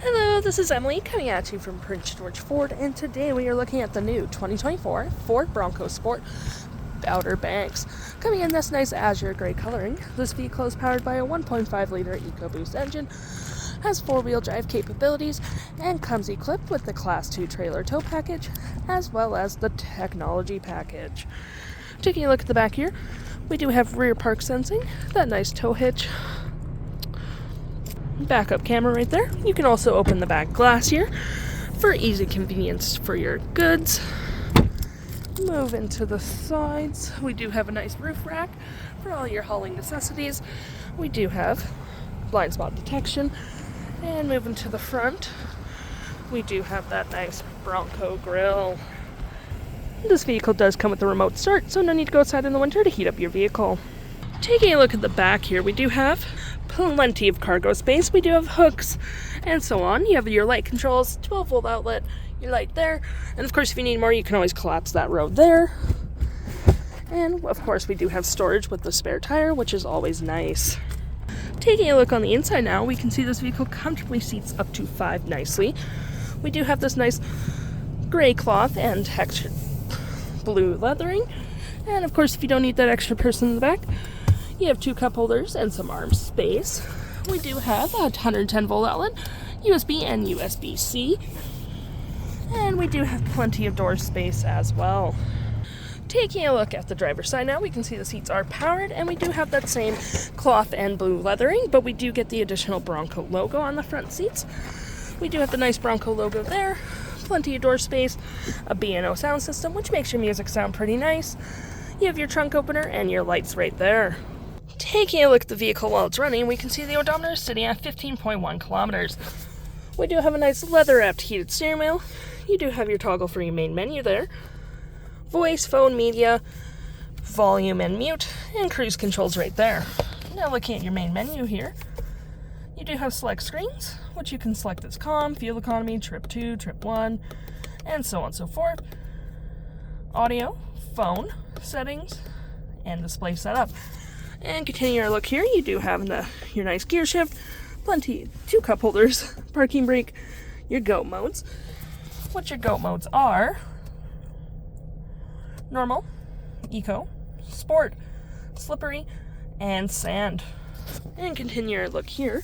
Hello, this is Emily coming at you from Prince George Ford, and today we are looking at the new 2024 Ford Bronco Sport Outer Banks. Coming in this nice Azure Grey coloring, this vehicle is powered by a 1.5-liter EcoBoost engine, has four-wheel drive capabilities, and comes equipped with the Class 2 trailer tow package, as well as the technology package. Taking a look at the back here, we do have rear park sensing, that nice tow hitch, backup camera right there. You can also open the back glass here for easy convenience for your goods. Move into the sides. We do have a nice roof rack for all your hauling necessities. We do have blind spot detection. And moving to the front, we do have that nice Bronco grille. This vehicle does come with a remote start, so no need to go outside in the winter to heat up your vehicle. Taking a look at the back here, we do have plenty of cargo space. We do have hooks and so on. You have your light controls, 12-volt outlet, your light there, and of course if you need more you can always collapse that road there. And of course we do have storage with the spare tire, which is always nice. Taking a look on the inside now, we can see this vehicle comfortably seats up to 5 nicely. We do have this nice gray cloth and textured blue leathering, and of course if you don't need that extra person in the back, you have 2 cup holders and some arm space. We do have a 110-volt outlet, USB and USB-C. And we do have plenty of door space as well. Taking a look at the driver's side now, we can see the seats are powered, and we do have that same cloth and blue leathering, but we do get the additional Bronco logo on the front seats. We do have the nice Bronco logo there, plenty of door space, a B&O sound system, which makes your music sound pretty nice. You have your trunk opener and your lights right there. Taking a look at the vehicle while it's running, we can see the odometer is sitting at 15.1 kilometers. We do have a nice leather-wrapped heated steering wheel. You do have your toggle for your main menu there. Voice, phone, media, volume and mute, and cruise controls right there. Now looking at your main menu here, you do have select screens, which you can select as COM, fuel economy, trip 2, trip 1, and so on and so forth. Audio, phone, settings, and display setup. And continuing our look here, you do have your nice gear shift, plenty, 2 cup holders, parking brake, your GO modes. What your GO modes are: normal, eco, sport, slippery, and sand. And continue our look here,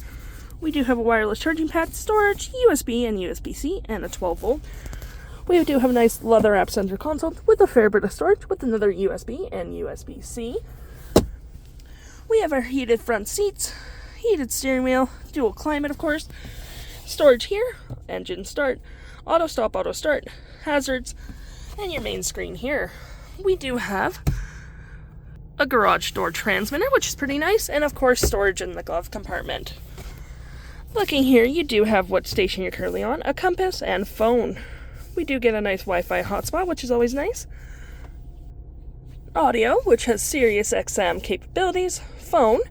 we do have a wireless charging pad, storage, USB and USB-C, and a 12-volt. We do have a nice leather-wrapped center console with a fair bit of storage with another USB and USB-C. We have our heated front seats, heated steering wheel, dual climate of course, storage here, engine start, auto stop, auto start, hazards, and your main screen here. We do have a garage door transmitter, which is pretty nice, and of course storage in the glove compartment. Looking here, you do have what station you're currently on, a compass, and phone. We do get a nice Wi-Fi hotspot, which is always nice. Audio, which has Sirius XM capabilities, phone,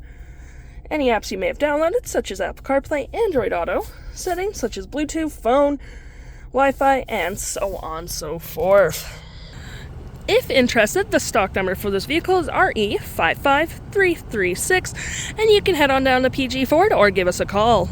any apps you may have downloaded, such as Apple CarPlay, Android Auto, settings such as Bluetooth, phone, Wi-Fi, and so on and so forth. If interested, the stock number for this vehicle is RE55336, and you can head on down to PG Ford or give us a call.